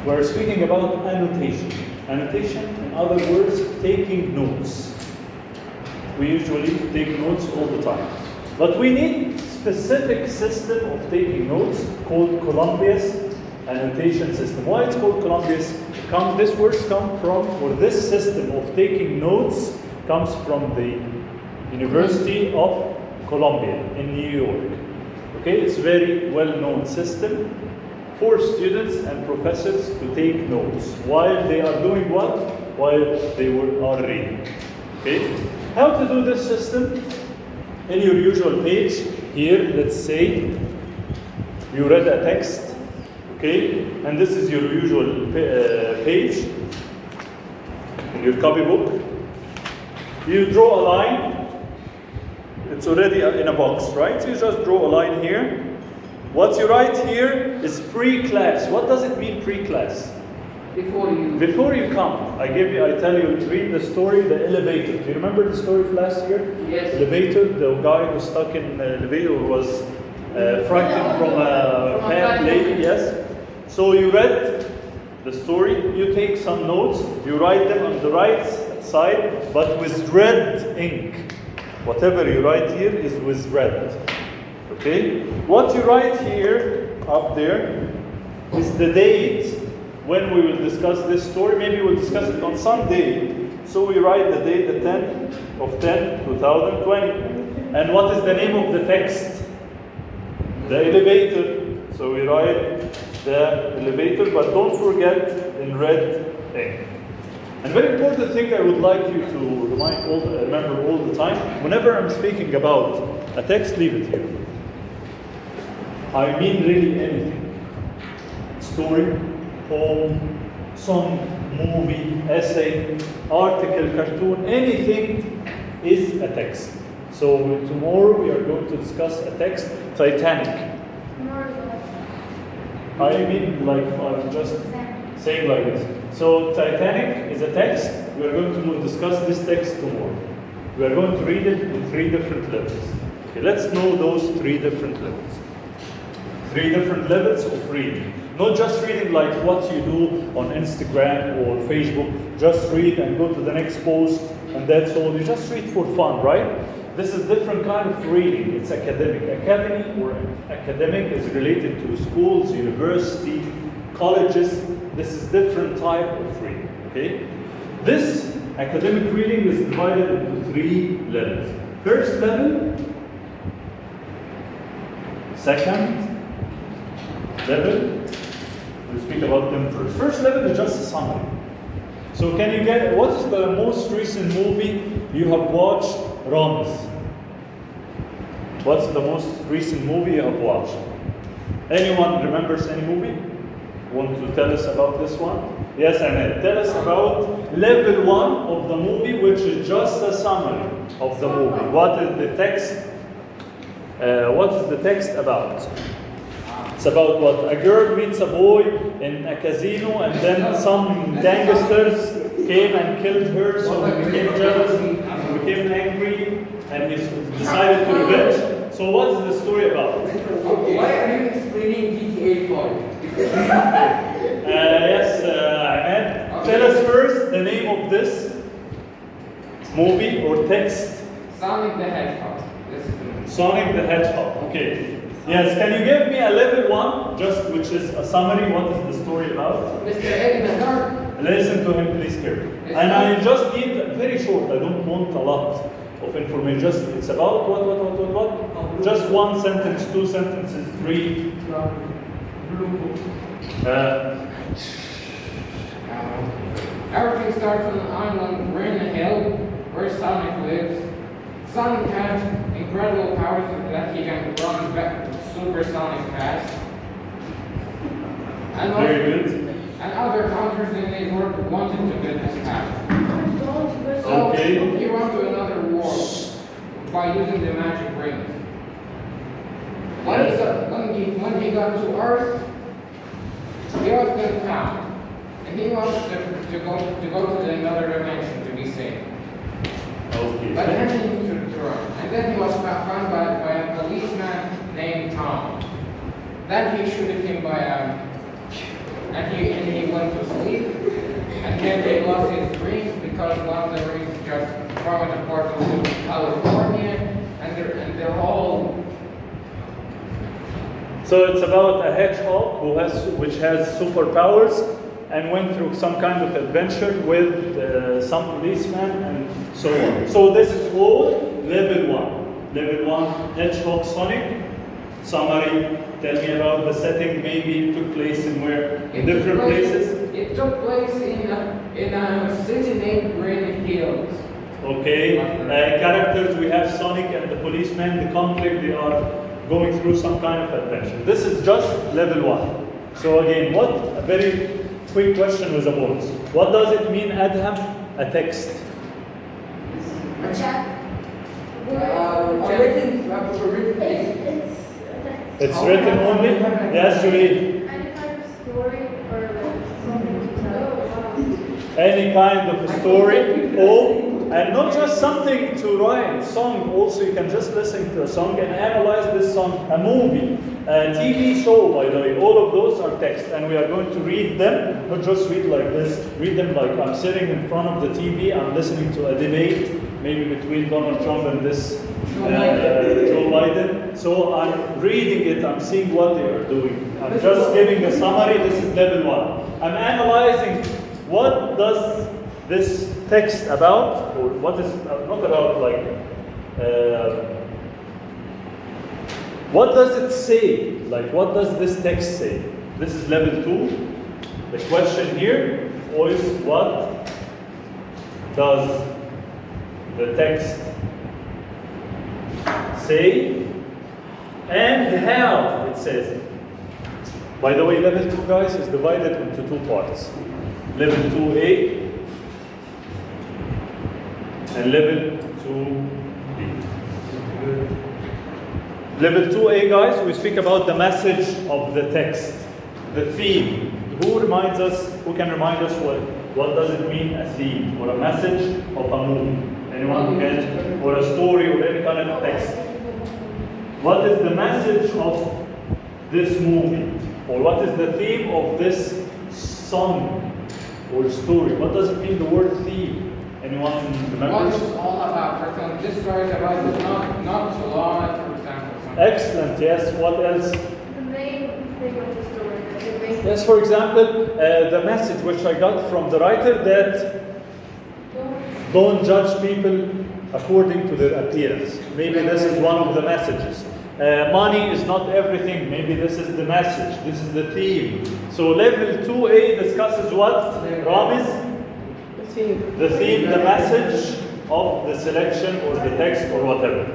We're speaking about annotation. Annotation, in other words, taking notes. We usually take notes all the time. But we need specific system of taking notes called Columbia's annotation system. Why it's called Columbia's? This words come from, or this system of taking notes comes from the University of Columbia in New York. Okay, it's a very well-known system for students and professors to take notes while they are doing what? While they are reading. Okay, how to do this system? In your usual page here, let's say you read a text, okay, and this is your usual page in your copybook. You draw a line. It's already in a box, right? So you just draw a line here. What you write here is pre-class. What does it mean, pre-class? Before you come. I tell you, read the story, The Elevator. Do you remember the story of last year? Yes. Elevator, the guy who was stuck in the elevator was frightened from a fat lady, yes? So you read the story, you take some notes, you write them on the right side, but with red ink. Whatever you write here is with red. Okay? What you write here, up there, is the date when we will discuss this story. Maybe we'll discuss it on some day. So we write the date, the 10th of 10, 2020. And what is the name of the text? The elevator. So we write the elevator, but don't forget in red ink. And very important thing I would like you to remember all the time, whenever I'm speaking about a text, leave it here. I mean really anything. Story, poem, song, movie, essay, article, cartoon, anything is a text. So tomorrow we are going to discuss a text, Titanic. I mean, like, I'm just saying like this. So Titanic is a text. We are going to discuss this text tomorrow. We are going to read it in 3 different levels. Okay, let's know those 3 different levels. 3 different levels of reading. Not just reading like what you do on Instagram or Facebook. Just read and go to the next post and that's all. You just read for fun, right? This is different kind of reading. It's academic. Academy or academic is related to schools, university, colleges. This is different type of reading. Okay? This academic reading is divided into 3 levels. First level, second level. We'll speak about them first. First level is just a summary. So can you get, what is the most recent movie you have watched, Rams? What's the most recent movie you have watched? Anyone remembers any movie? Want to tell us about this one? Yes, Ahmed. Tell us about level 1 of the movie, which is just a summary of the movie. What is the text? What is the text about? It's about what? A girl meets a boy in a casino, and then some gangsters came and killed her, so he became jealous, he became angry, and he decided to revenge. So what is the story about? Okay. Why are you explaining GTA 5? Yes, Ahmed. Tell us first the name of this movie or text. Sonic the Hedgehog. Sonic the Hedgehog. Okay. Yes, can you give me a level 1, just which is a summary? What is the story about? Mr. Eggman. Listen to him, please, carefully. And I just need very short. I don't want a lot of information. Just it's about what? Just 1 sentence, 2 sentences, 3. Everything starts on an island, Green Hill, where Sonic lives. Sonic has incredible powers that he can run back supersonic fast. And Very good. And other countries in the world wanted to get this power. So Okay. he went to another world by using the magic ring. When he got to Earth, he was been found. And he wants to go to another dimension to be safe. Okay. But then he needed to run. And then he was found by a policeman named Tom. Then he shot him by a... And he went because one of them is just from a part of California, and they're all. So it's about a hedgehog which has superpowers and went through some kind of adventure with some policemen and so on. So this is all level 1. Level 1, Hedgehog Sonic. Summary, tell me about the setting. Maybe it took place in where? In different places? It took place in a city named Green Hills. Okay. Characters, we have Sonic and the policeman, the conflict, they are going through some kind of adventure. This is just level 1. So again, a very quick question with a bonus. What does it mean, Adham? A text. A chat. It's written only? Yes, Julie. Any kind of story or like something to tell. Any kind of a story, and not just something to write, song. Also, you can just listen to a song and analyze this song. A movie, a TV show, by the way, all of those are text, and we are going to read them, not just read like this, read them like I'm sitting in front of the TV, I'm listening to a debate, maybe between Donald Trump and this Joe Biden. So I'm reading it, I'm seeing what they are doing. I'm just giving a summary. This is level 1. I'm analyzing what does this text about, or what is not about, like what does it say? Like, what does this text say? This is level 2. The question here is, what does the text say and how it says it? By the way, level 2, guys, is divided into 2 parts. Level 2A and level 2B. Level 2A, guys, we speak about the message of the text, the theme. Who can remind us what does it mean, a theme or a message of a movie? Anyone can, or a story or any kind of text. What is the message of this movie? Or what is the theme of this song or story? What does it mean, the word theme? Anyone remembers? What it's all about, for example, this story is about not to lie, for example. Excellent, yes. What else? The main thing of the story. Yes, for example, the message which I got from the writer that don't judge people according to their appearance. Maybe this is one of the messages. Money is not everything. Maybe this is the message. This is the theme. So level 2A discusses what? Ramiz? The theme, the message of the selection or the text or whatever.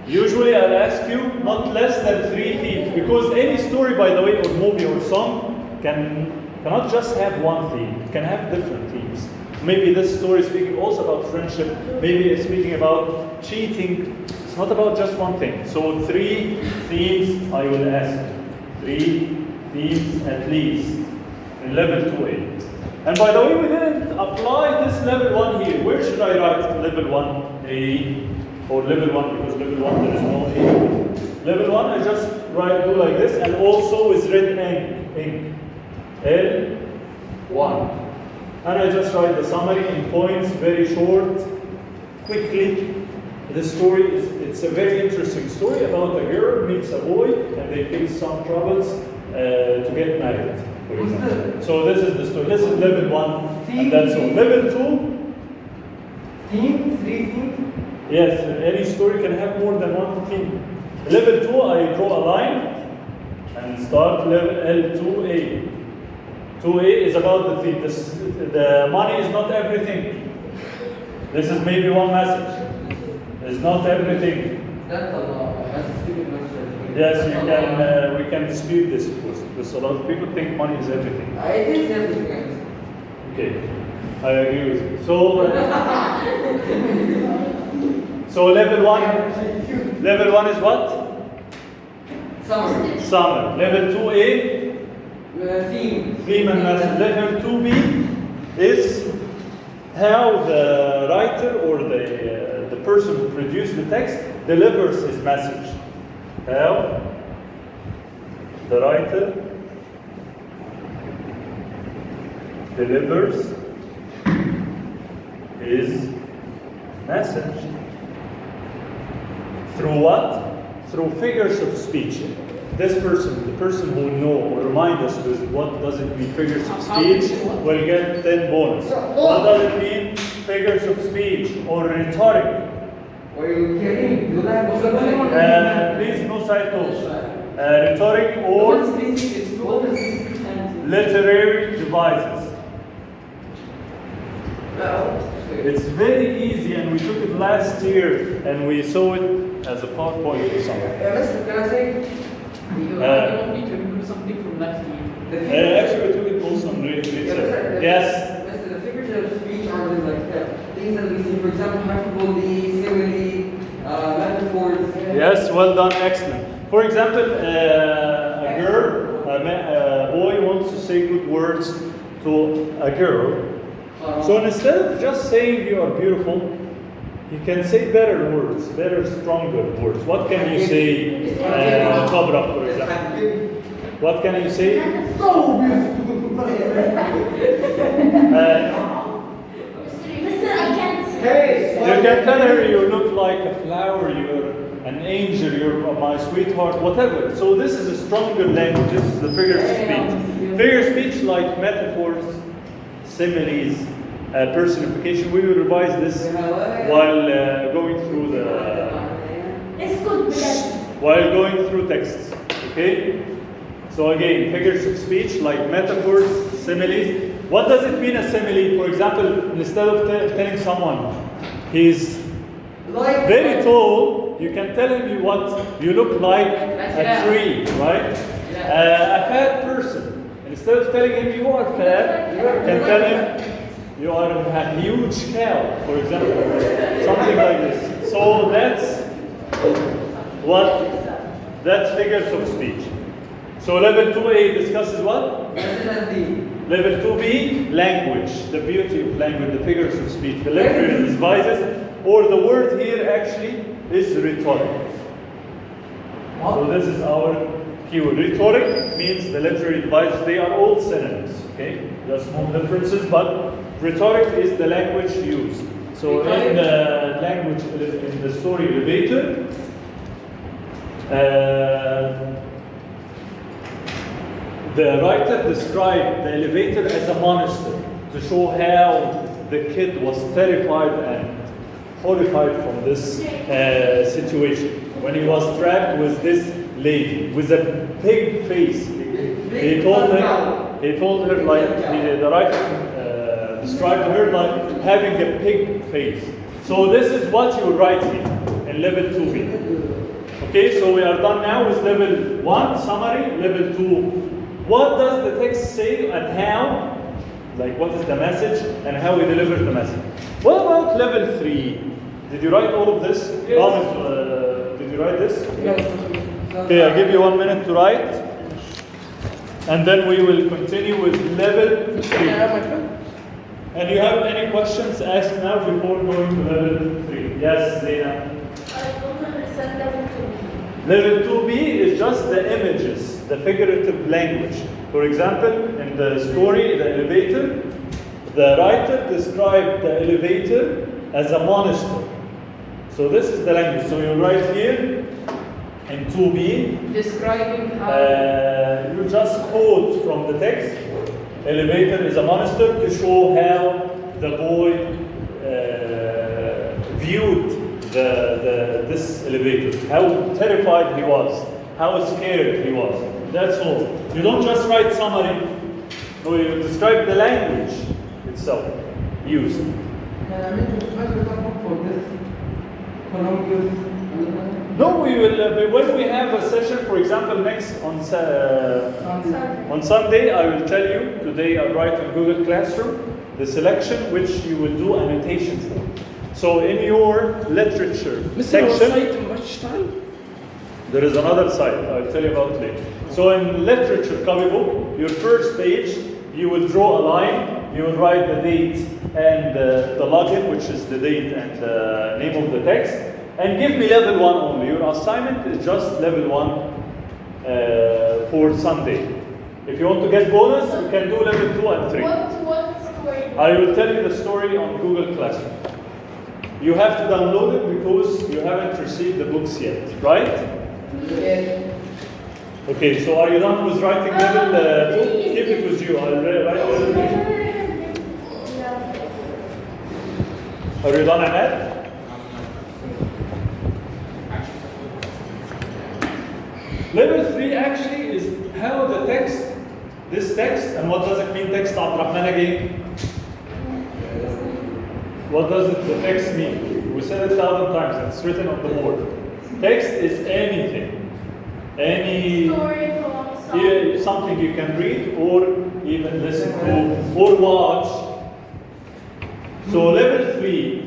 Usually I'll ask you not less than 3 themes, because any story, by the way, or movie or song cannot just have one theme. It can have different themes. Maybe this story is speaking also about friendship. Maybe it's speaking about cheating. It's not about just one thing. So 3 themes I will ask. 3 themes at least in level 2A. And by the way, we didn't apply this level 1 here. Where should I write level 1A? Or level 1, because level 1 there is no A. Level 1 I just do like this, and also with red ink. L1. And I just write the summary in points, very short, quickly. The story it's a very interesting story about a girl meets a boy and they face some troubles to get married, for example. So this is the story. This is level 1, and that's all. Level 2. Theme, 3 themes? Yes, any story can have more than one theme. Level 2, I draw a line and start level L2A. 2A is about the theme. The money is not everything. This is maybe one message. It's not everything. That's a lot. That's a stupid message. Yes, we can dispute this, of course, because a lot of people think money is everything. It is everything. Okay, I agree with you. So level 1 is what? Summer. Level 2A? Theme and message. Level 2B is how the writer or the person who produced the text delivers his message. How the writer delivers is message. Through what? Through figures of speech. This person, the person who will know or remind us with what does it mean figures of speech, will get 10 bonus. What does it mean figures of speech or rhetoric? Please no side talks. Rhetoric or literary devices. It's very easy, and we took it last year, and we saw it as a PowerPoint or something. You want me to remove something from last year? Actually, we took it also on grade 7. Yes. The figures of speech are like things that we see, for example, hyperbole, simile, metaphors. Yes, well done, excellent. For example, a boy wants to say good words to a girl. So instead of just saying you are beautiful, you can say better words, better, stronger words. What can you say, Cobra, for example? What can you say? So beautiful. Mister, I can't. Hey, You can tell her you look like a flower, you're an angel, you're my sweetheart, whatever. So this is a stronger language, this is the figure of speech. Figure of speech like metaphors, similes, personification. We will revise this while going through It's good because while going through texts. Okay? So again, figures of speech like metaphors, similes. What does it mean a simile? For example, instead of telling someone he's very tall, you can tell him what you look like a tree, right? A fat person. Instead of telling him you are fat, you can tell him you are a huge cow, for example. Something like this. So that's figures of speech. So level 2A discusses what? Level 2B, language, the beauty of language, the figures of speech, the literary devices, or the word here actually is rhetoric. So this is our keyword. Rhetoric means the literary devices, they are all synonyms, okay? There are small differences, but rhetoric is the language used. So in the language, in the story elevator, the writer described the elevator as a monster to show how the kid was terrified and horrified from this situation when he was trapped with this lady with a pig face. He told her like the writer described her like having a pig face. So this is what you write here in level 2B. Okay, so we are done now with level 1 summary, level 2. What does the text say and how? Like what is the message and how we deliver the message? What about level 3? Did you write all of this? Yes. Did you write this? Yes. Okay, I'll give you 1 minute to write. And then we will continue with level 3. And you have any questions, ask now before going to level 3. Yes, Zena. I don't understand level 2. Level 2B is just the images, the figurative language. For example, in the story, the elevator, the writer described the elevator as a monster. So this is the language. So you write here in 2B. Describing how. You just quote from the text. Elevator is a monster to show how the boy viewed this elevator, how terrified he was, how scared he was. That's all. You don't just write summary, no, you describe the language itself used. No, we will, when we have a session, for example, next on Sunday, I will tell you, today I write on Google Classroom, the selection which you will do annotation for. So in your literature section, there is another site, I'll tell you about it later. So in literature copybook, your first page, you will draw a line, you will write the date and the login, which is the date and the name of the text, and give me level 1 only. Your assignment is just level 1 for Sunday. If you want to get bonus, you can do level 2 and 3. What's I will tell you the story on Google Classroom. You have to download it because you haven't received the books yet, right? Yes. Okay, so are you done with writing level 2? If it was you, I'll write level 3. Are you done, Ahmed? Level 3 actually is how the text, this text, and what does it mean text, Abdurrahman again? What does the text mean? We said it 1,000 times, it's written on the board. Text is anything. Any Story, poem, song. yeah, something you can read or even listen to or watch. So level 3,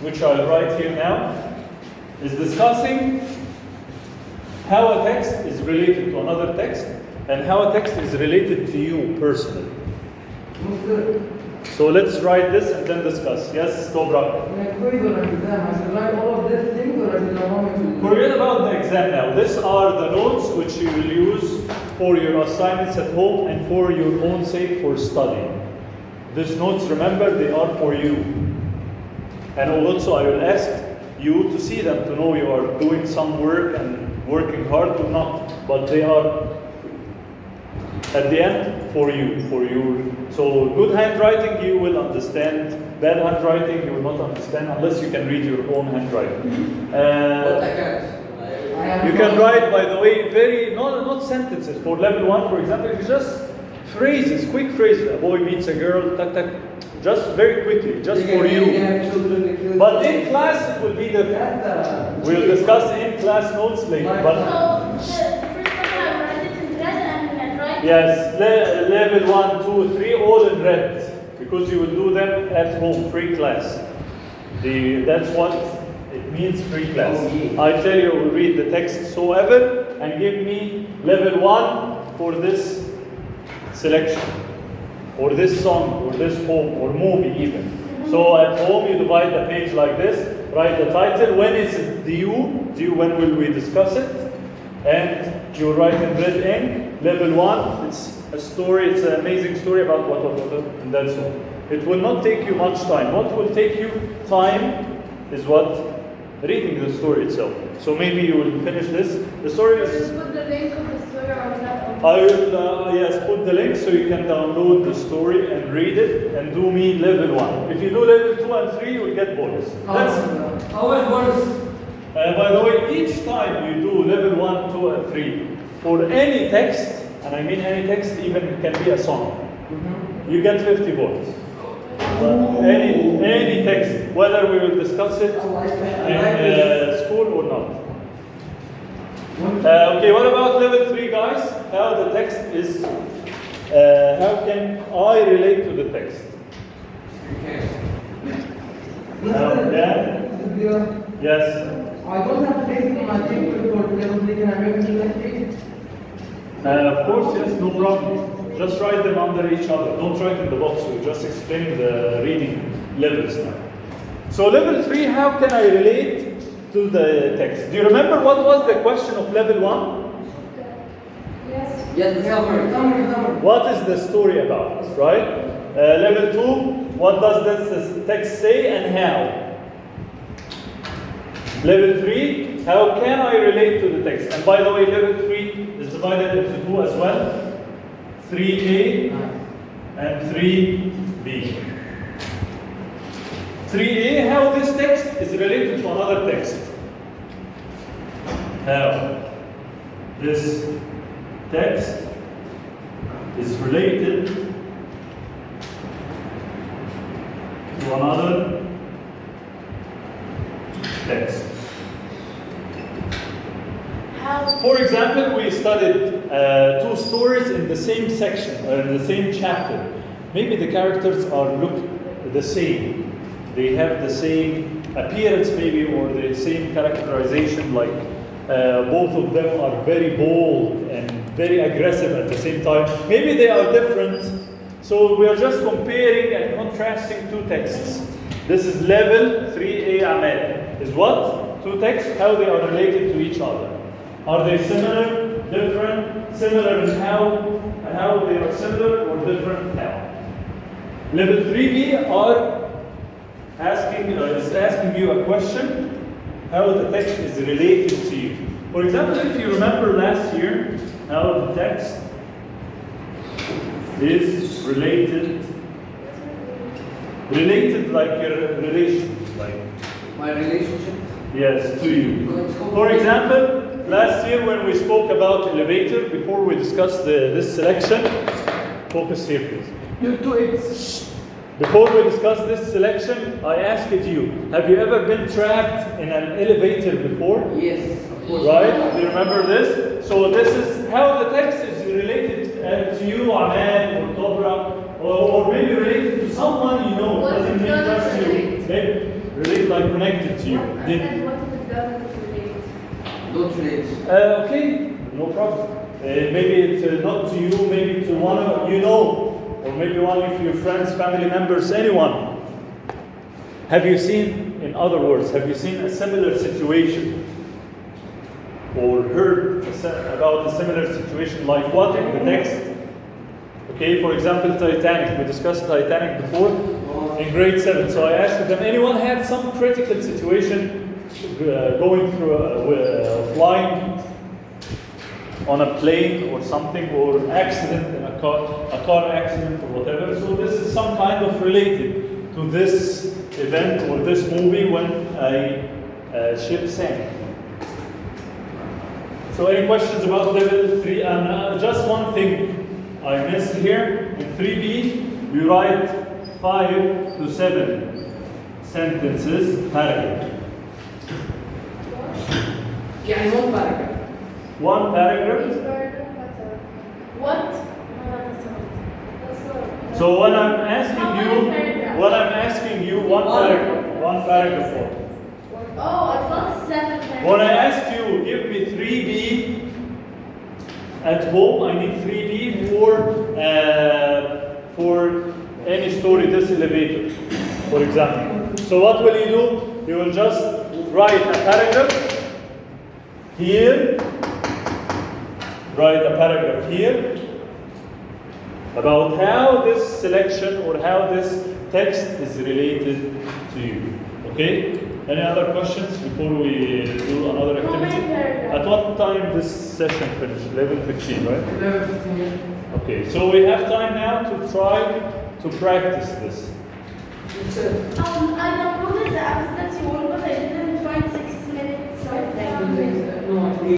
which I'll write here now, is discussing how a text is related to another text and how a text is related to you personally. Most good. So let's write this and then discuss. Yes, Dobra. Like quiz or an exam, I should write all of these things or I should know how much to do? Forget about the exam now. These are the notes which you will use for your assignments at home and for your own sake for studying. These notes, remember, they are for you. And also I will ask you to see them to know you are doing some work and working hard or not. But they are at the end for you, for your. So good handwriting you will understand. Bad handwriting you will not understand unless you can read your own handwriting. But I can't. You can write, by the way, very not sentences. For level 1, for example, it's just phrases, quick phrases. A boy meets a girl, tak tak, just very quickly, just for you. But in class it will be different. We'll discuss in class notes later. But yes, level 1, 2, 3, all in red, because you will do them at home, free class. That's what it means, free class. I tell you, read the text soever and give me level 1 for this selection, or this song, or this poem, or movie even. So at home you divide the page like this, write the title, when is it due, when will we discuss it, and you write in red ink, level 1, it's a story, it's an amazing story about what, and that's all. It will not take you much time. What will take you time is what? Reading the story itself. So maybe you will finish this. The story is... Just put the link of the story on that. I will, yes, put the link so you can download the story and read it and do me level 1. If you do level 2 and 3, you will get bonus. That's, how much bonus? by the way, each time you do level 1, 2, and 3, for any text, and I mean any text, even it can be a song, you get 50 bonus. Any text, whether we will discuss it in school or not. Okay, what about level 3, guys? How the text is, how can I relate to the text? Yes. I don't have to take my thing for level 3, can I make it like this? Of course, yes, no problem. Just write them under each other. Don't write in the box. We're just explaining the reading levels now. So level 3, how can I relate to the text? Do you remember what was the question of level 1? Yes. Yes, summary. What is the story about, right? Level 2, what does this text say and how? Level 3, how can I relate to the text? And by the way, level 3 is divided into 2 as well. 3A and 3B. 3A, how this text is related to another text. How this text is related to another text. For example, we studied 2 stories in the same section or in the same chapter. Maybe the characters look the same. They have the same appearance maybe or the same characterization, like both of them are very bold and very aggressive at the same time. Maybe they are different. So we are just comparing and contrasting 2 texts. This is level 3A Ahmed. Is what? 2 texts, how they are related to each other. Are they similar, different, similar in how they are similar, or different how? Level 3B are is asking you a question, how the text is related to you. For example, if you remember last year, how the text is related like your relation, like My relationship. yes, to you. For example, last year when we spoke about elevator, before we discussed this selection, focus here please. You do it. Before we discuss this selection, I asked you, have you ever been trapped in an elevator before? Yes, of course. Right? Do you remember this? So this is how the text is related to you, Aman, or Cobra, or maybe related to someone you know. It What if doesn't it mean doesn't just you. relate? Maybe relate like connected to you. I said, what if it doesn't relate? Don't relate. Okay, no problem. Maybe it's not to you, maybe to one of you know, or maybe one of your friends, family members, anyone. Have you seen, in other words, have you seen a similar situation or heard about a similar situation like what in the text? Okay, for example, Titanic. We discussed Titanic before in grade 7. So I asked them, anyone had some critical situation going through flying on a plane or something, or accident in a car accident or whatever. So this is some kind of related to this event or this movie when a ship sank. So any questions about level 3? And just one thing I missed here. In 3B, we write 5 to 7 sentences, paragraph. يعني one paragraph. One paragraph. What? So when I'm asking you one paragraph for. Oh, I thought 7 paragraphs. When I asked you, give me 3B at home, I need 3B for any story, this elevator, for example. So what will you do? You will just write a paragraph here, write a paragraph here about how this selection or how this text is related to you. Okay? Any other questions before we do another How many activity? paragraphs? At what time this session finished? 11:15, right? 11:15. Okay, so we have time now to try to practice this. I downloaded the apps that you want, but I didn't find 6 minutes. So I found it. No,